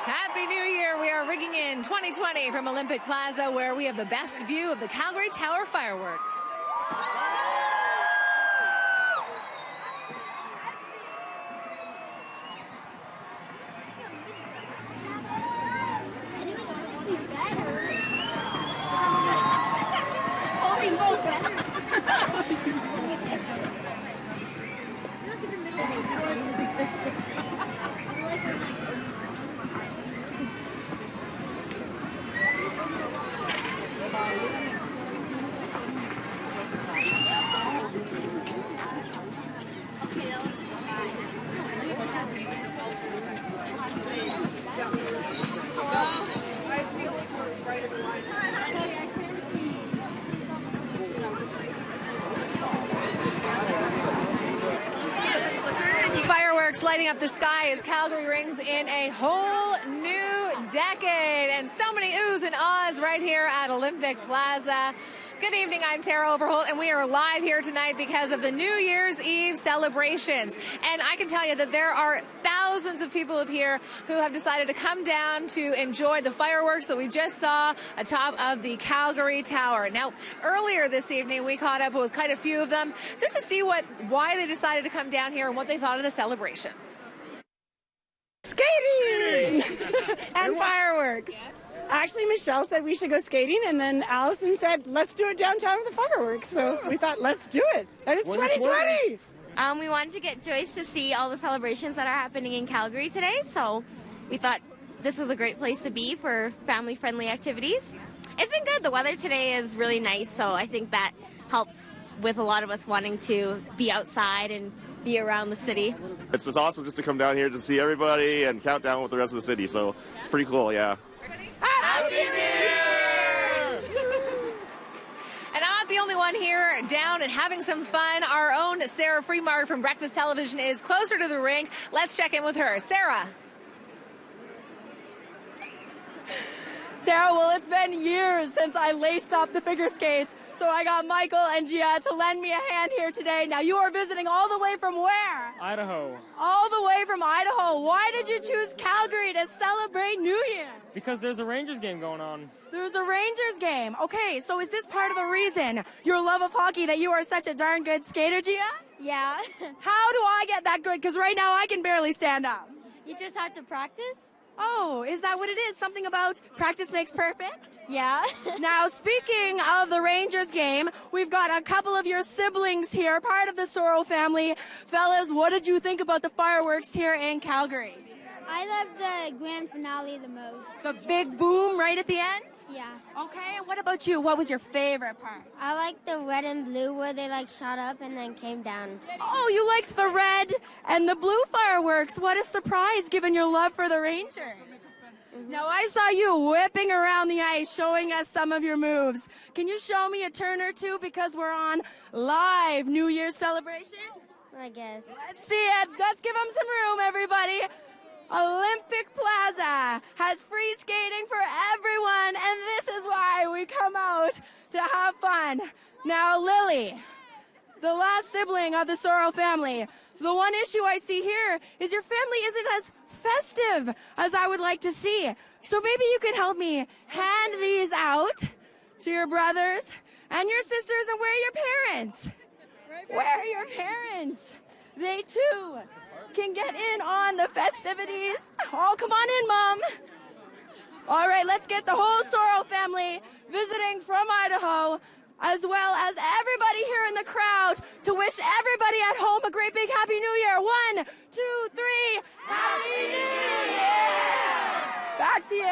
Happy New Year. We are rigging in 2020 from Olympic Plaza, where we have the best view of the Calgary Tower fireworks. Fireworks lighting up the sky as Calgary rings in a whole new decade, and so many oohs and ahs right here at Olympic Plaza. Good evening, I'm Tara Overhold, and we are live here tonight because of the New Year's Eve celebrations. And I can tell you that there are thousands of people up here who have decided to come down to enjoy the fireworks that we just saw atop of the Calgary Tower. Now, earlier this evening, we caught up with quite a few of them just to see why they decided to come down here and what they thought of the celebrations. Skating! And fireworks. Actually, Michelle said we should go skating, and then Allison said, let's do it downtown with the fireworks. So we thought, let's do it. And it's 2020! We wanted to get Joyce to see all the celebrations that are happening in Calgary today, so we thought this was a great place to be for family-friendly activities. It's been good. The weather today is really nice, so I think that helps with a lot of us wanting to be outside and be around the city. It's awesome just to come down here to see everybody and count down with the rest of the city, so it's pretty cool, yeah. Happy New Year! And I'm not the only one here down and having some fun. Our own Sarah Freemark from Breakfast Television is closer to the rink. Let's check in with her. Sarah. Sarah, well, it's been years since I laced up the figure skates, so I got Michael and Gia to lend me a hand here today. Now, you are visiting all the way from where? Idaho. All the way from Idaho. Why did you choose Calgary to celebrate New Year? Because there's a Rangers game going on. There's a Rangers game. Okay, so is this part of the reason, your love of hockey, that you are such a darn good skater, Gia? Yeah. How do I get that good? Because right now I can barely stand up. You just have to practice? Oh, is that what it is? Something about practice makes perfect? Yeah. Now, speaking of the Rangers game, we've got a couple of your siblings here, part of the Sorrell family. Fellas, what did you think about the fireworks here in Calgary? I love the grand finale the most. The big boom right at the end? Yeah. Okay, and what about you? What was your favorite part? I like the red and blue where they shot up and then came down. Oh, you liked the red and the blue fireworks. What a surprise given your love for the Rangers. Mm-hmm. Now, I saw you whipping around the ice, showing us some of your moves. Can you show me a turn or two because we're on live New Year's celebration? I guess. Let's see it. Let's give them some room, everybody. Olympic Plaza has free skating for everyone, and this is why we come out to have fun. Now, Lily, the last sibling of the Sorrell family, the one issue I see here is your family isn't as festive as I would like to see. So maybe you can help me hand these out to your brothers and your sisters, and where are your parents? Where are your parents? They too can get in on the festivities. Oh, come on in, Mom. All right, let's get the whole Sorrell family visiting from Idaho, as well as everybody here in the crowd, to wish everybody at home a great big Happy New Year. 1, 2, 3, Happy New Year! Back to you.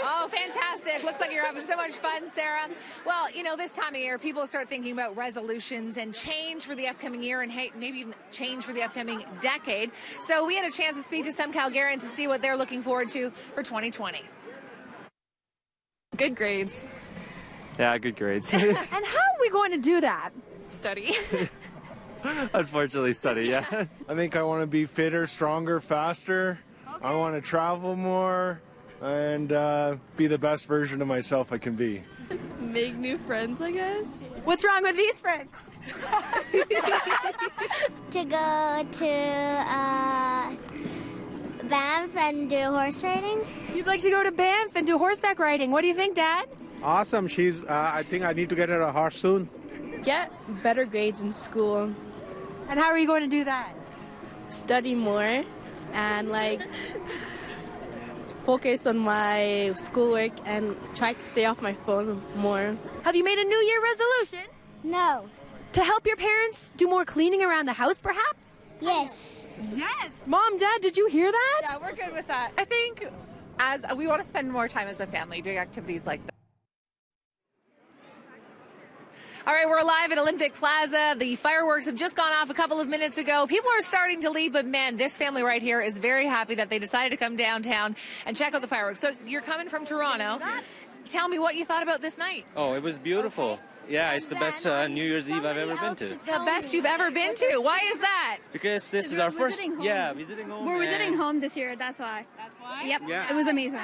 Oh, fantastic. Looks like you're having so much fun, Sarah. Well, you know, this time of year, people start thinking about resolutions and change for the upcoming year, and hey, maybe even change for the upcoming decade. So we had a chance to speak to some Calgarians to see what they're looking forward to for 2020. Good grades. Yeah, good grades. And how are we going to do that? Study. Unfortunately, study, yeah. I think I want to be fitter, stronger, faster. Okay. I want to travel more and be the best version of myself I can be. Make new friends, I guess. What's wrong with these friends? To go to Banff and do horse riding. You'd like to go to Banff and do horseback riding. What do you think, Dad? Awesome. I think I need to get her a horse soon. Get better grades in school. And how are you going to do that? Study more and focus on my schoolwork and try to stay off my phone more. Have you made a New Year resolution? No. To help your parents do more cleaning around the house, perhaps? Yes. Yes. Mom, Dad, did you hear that? Yeah, we're good with that. I think as we want to spend more time as a family doing activities like that. All right, we're live at Olympic Plaza. The fireworks have just gone off a couple of minutes ago. People are starting to leave, but man, this family right here is very happy that they decided to come downtown and check out the fireworks. So you're coming from Toronto. Tell me what you thought about this night. Oh, it was beautiful. Yeah, it's the best New Year's Eve I've ever been to. The best you've ever been to. Why is that? Because this is our first. Yeah, visiting home. We're visiting home this year. That's why. Yep. Yeah. It was amazing.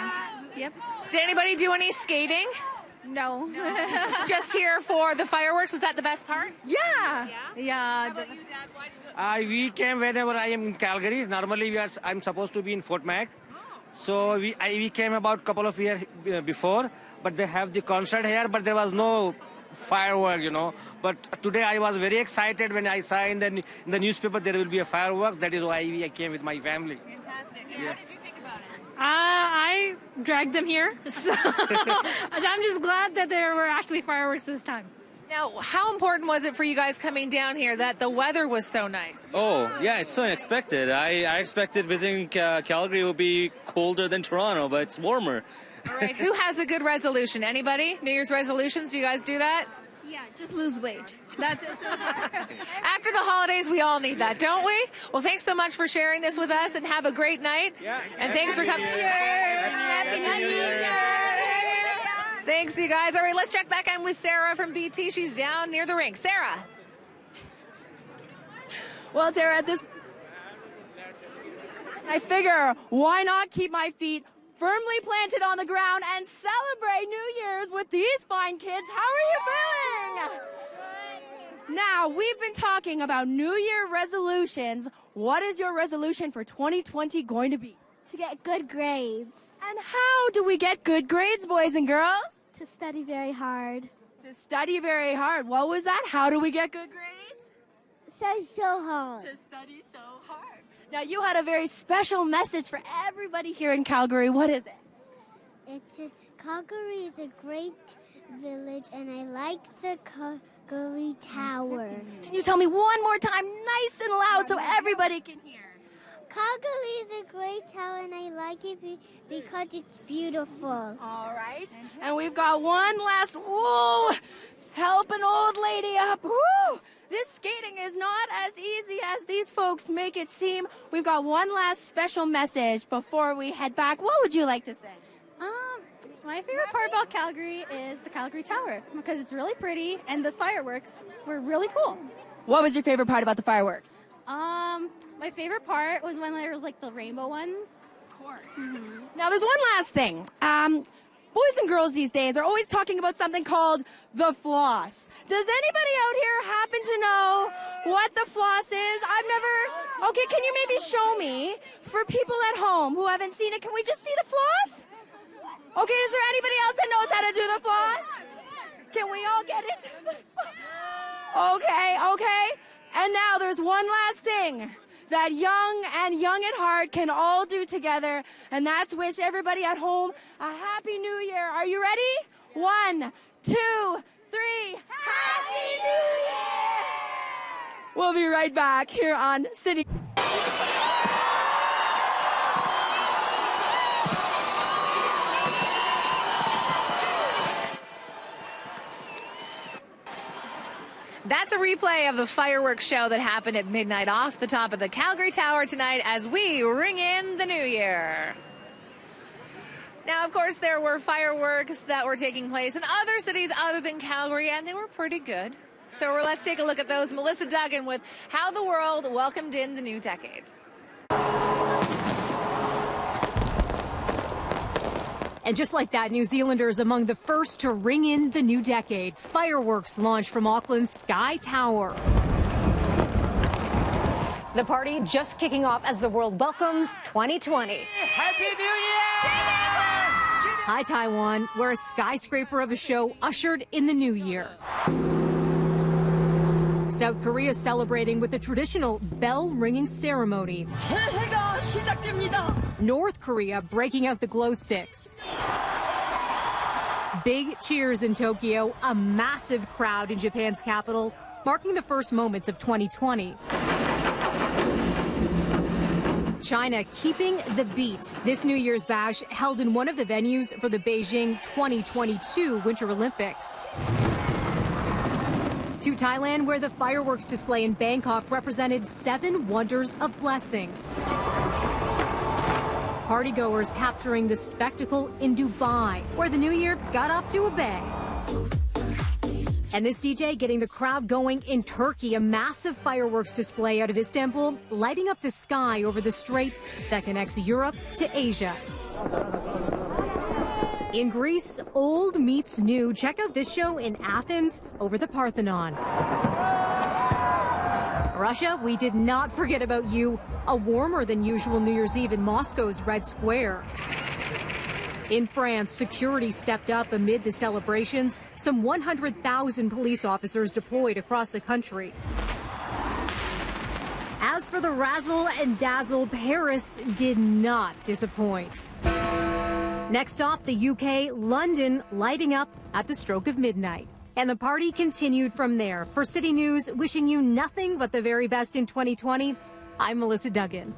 Yep. Did anybody do any skating? No. Just here for the fireworks. Was that the best part? Yeah. How about you, Dad? Why did you? We came whenever I am in Calgary. Normally, I'm supposed to be in Fort Mac. So we came about a couple of years before, but they have the concert here, but there was no firework, But today I was very excited when I saw in the newspaper there will be a firework. That is why I came with my family. Fantastic. And what did you think about it? I dragged them here. So I'm just glad that there were actually fireworks this time. Now, how important was it for you guys coming down here that the weather was so nice? Oh, yeah, it's so unexpected. I expected visiting Calgary would be colder than Toronto, but it's warmer. All right, who has a good resolution? Anybody? New Year's resolutions? Do you guys do that? Yeah, just lose weight. That's it. After the holidays, we all need that, don't we? Well, thanks so much for sharing this with us, and have a great night. Yeah. And thanks for coming here. Happy New Year. Thanks, you guys. All right, let's check back in with Sarah from BT. She's down near the rink. Sarah. Well, Tara, I figure, why not keep my feet firmly planted on the ground and celebrate New Year's with these fine kids? How are you feeling? Now, we've been talking about New Year resolutions. What is your resolution for 2020 going to be? To get good grades. And how do we get good grades, boys and girls? To study very hard. To study very hard. What was that? How do we get good grades? Study so hard. To study so hard. Now, you had a very special message for everybody here in Calgary. What is it? Calgary is a great village, and I like the Calgary Tower. Can you tell me one more time, nice and loud, so everybody can hear? Calgary is a great tower, and I like it because it's beautiful. All right. And we've got one last, whoa, help an old lady up. Woo! This skating is not as easy as these folks make it seem. We've got one last special message before we head back. What would you like to say? My favorite part about Calgary is the Calgary Tower because it's really pretty and the fireworks were really cool. What was your favorite part about the fireworks? My favorite part was when there was the rainbow ones. Of course. Now, there's one last thing. Boys and girls these days are always talking about something called the floss. Does anybody out here happen to know what the floss is? Okay, can you maybe show me? For people at home who haven't seen it, can we just see the floss? Okay, is there anybody else that knows how to do the floss? Can we all get it? Okay. And now there's one last thing that young at heart can all do together, and that's wish everybody at home a Happy New Year. Are you ready? 1, 2, 3. Happy New Year! We'll be right back here on City. That's a replay of the fireworks show that happened at midnight off the top of the Calgary Tower tonight as we ring in the new year. Now, of course, there were fireworks that were taking place in other cities other than Calgary, and they were pretty good. So let's take a look at those. Melissa Duggan with how the world welcomed in the new decade. And just like that, New Zealanders among the first to ring in the new decade. Fireworks launched from Auckland's Sky Tower. The party just kicking off as the world welcomes 2020. Happy New Year! Hi, Taiwan, where a skyscraper of a show ushered in the new year. South Korea celebrating with a traditional bell-ringing ceremony. North Korea breaking out the glow sticks. Big cheers in Tokyo, a massive crowd in Japan's capital, marking the first moments of 2020. China keeping the beat. This New Year's bash held in one of the venues for the Beijing 2022 Winter Olympics. To Thailand, where the fireworks display in Bangkok represented 7 wonders of blessings. Partygoers capturing the spectacle in Dubai, where the new year got off to a bang. And this DJ getting the crowd going in Turkey, a massive fireworks display out of Istanbul, lighting up the sky over the strait that connects Europe to Asia. In Greece, old meets new. Check out this show in Athens over the Parthenon. Russia, we did not forget about you. A warmer than usual New Year's Eve in Moscow's Red Square. In France, security stepped up amid the celebrations. Some 100,000 police officers deployed across the country. As for the razzle and dazzle, Paris did not disappoint. Next stop, the UK, London, lighting up at the stroke of midnight. And the party continued from there. For City News, wishing you nothing but the very best in 2020, I'm Melissa Duggan.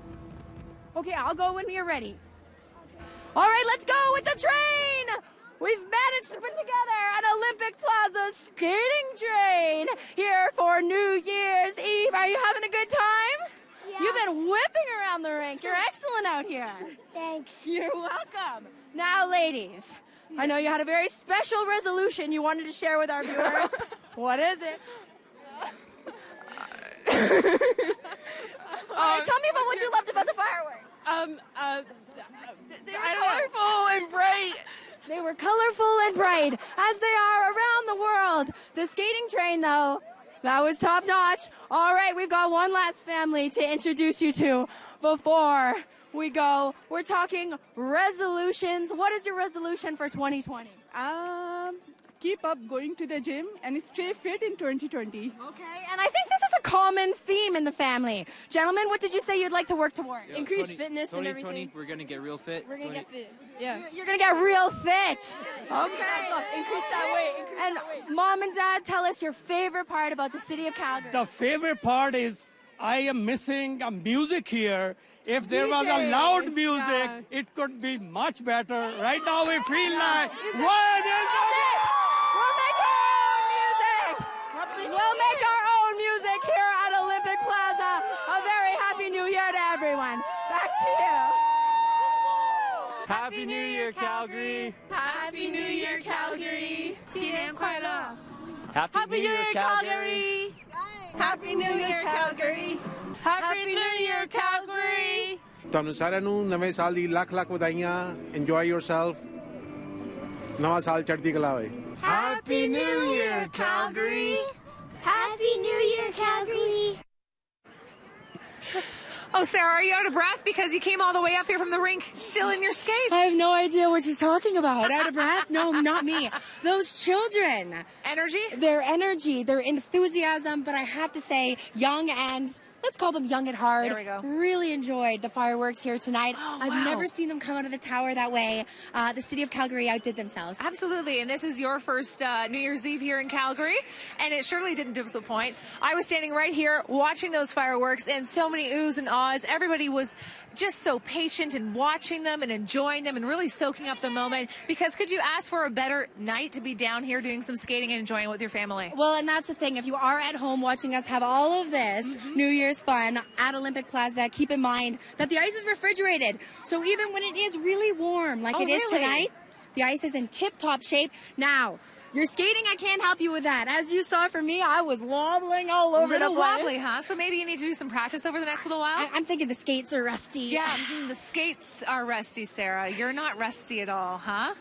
Okay, I'll go when you're ready. All right, let's go with the train. We've managed to put together an Olympic Plaza skating train here for New Year's Eve. Are you having a good time? Yeah. You've been whipping around the rink. You're excellent out here. Thanks. You're welcome. Now, ladies, I know you had a very special resolution you wanted to share with our viewers. What is it? All right, tell me about what you loved about the fireworks. They were colorful and bright. They were colorful and bright, as they are around the world. The skating train, though, that was top notch. All right, we've got one last family to introduce you to before we go. We're talking resolutions. What is your resolution for 2020? Keep up going to the gym and stay fit in 2020. Okay, and I think this is a common theme in the family. Gentlemen, what did you say you'd like to work toward? Yeah, Increase 20, fitness and everything. We're going to get real fit. We're going to get fit. Yeah. You're going to get real fit. Okay. Increase that weight. And Mom and Dad, tell us your favorite part about the city of Calgary. The favorite part is I am missing a music here. If there was a loud music, it could be much better. Right now we feel like, what is it? We'll make our own music here at Olympic Plaza. A very happy new year to everyone. Back to you. Happy New Year, Calgary. Happy New Year, Calgary. 新年快乐. Happy New Year, Calgary. Happy New Year, Calgary. Happy New Year, Calgary. ਤੁਹਾਨੂੰ ਸਾਰਿਆਂ ਨੂੰ ਨਵੇਂ ਸਾਲ ਦੀ ਲੱਖ ਲੱਖ ਵਧਾਈਆਂ. Enjoy yourself. ਨਵਾਂ ਸਾਲ ਚੜ੍ਹਦੀ ਕਲਾ ਹੋਏ. Happy New Year, Calgary. Happy New Year, Calgary. Oh, Sarah, are you out of breath because you came all the way up here from the rink still in your skates? I have no idea what she's talking about. Out of breath? No, not me. Those children. Energy? Their energy, their enthusiasm, but I have to say, young and, let's call them young at heart. There we go. Really enjoyed the fireworks here tonight. Oh, I've wow. never seen them come out of the tower that way. The city of Calgary outdid themselves. Absolutely, and this is your first New Year's Eve here in Calgary, and it surely didn't disappoint. I was standing right here watching those fireworks, and so many oohs and ahs. Everybody was just so patient in watching them and enjoying them and really soaking up the moment, because could you ask for a better night to be down here doing some skating and enjoying it with your family? Well, and that's the thing. If you are at home watching us have all of this New Year's fun at Olympic Plaza, keep in mind that the ice is refrigerated. So even when it is really warm, like it is tonight, the ice is in tip-top shape. Now, your skating, I can't help you with that. As you saw from me, I was wobbling all over the place. Wobbly, huh? So maybe you need to do some practice over the next little while? I'm thinking the skates are rusty. Yeah, the skates are rusty, Sarah. You're not rusty at all, huh?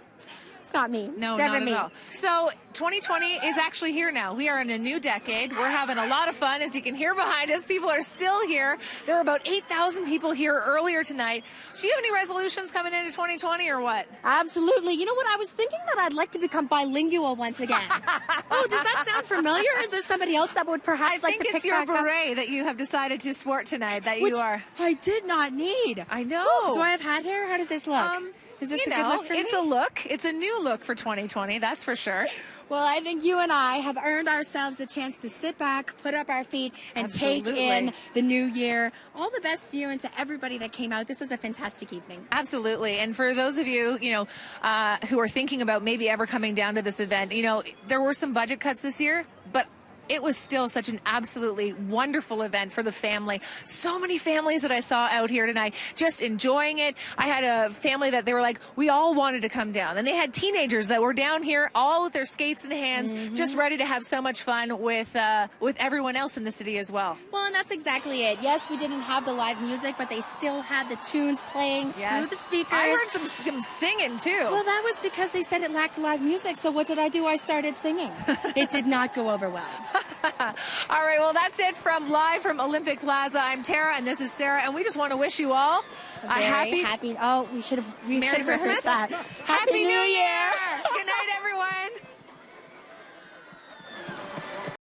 It's not me. No, it's never not me. at all. So 2020 is actually here now. We are in a new decade. We're having a lot of fun. As you can hear behind us, people are still here. There were about 8,000 people here earlier tonight. Do you have any resolutions coming into 2020 or what? Absolutely. You know what? I was thinking that I'd like to become bilingual once again. Oh, does that sound familiar? Is there somebody else that would perhaps like to pick it's your back up? beret that you have decided to sport tonight that Which you are. I did not need. I know. Oh, do I have hat hair? How does this look? Is this you a good know, look for me? it's a look. It's a new look for 2020, that's for sure. Well, I think you and I have earned ourselves the chance to sit back, put up our feet, and take in the new year. All the best to you and to everybody that came out. This was a fantastic evening. Absolutely. And for those of you, who are thinking about maybe ever coming down to this event, there were some budget cuts this year, but it was still such an absolutely wonderful event for the family. So many families that I saw out here tonight just enjoying it. I had a family that they were like, we all wanted to come down. And they had teenagers that were down here all with their skates in hands, just ready to have so much fun with everyone else in the city as well. Well, and that's exactly it. Yes, we didn't have the live music, but they still had the tunes playing through the speakers. I heard some singing too. Well, that was because they said it lacked live music. So what did I do? I started singing. It did not go over well. All right, well, that's it from live from Olympic Plaza. I'm Tara, and this is Sarah, and we just want to wish you all a happy. Oh, we should have rehearsed that. Happy New Year!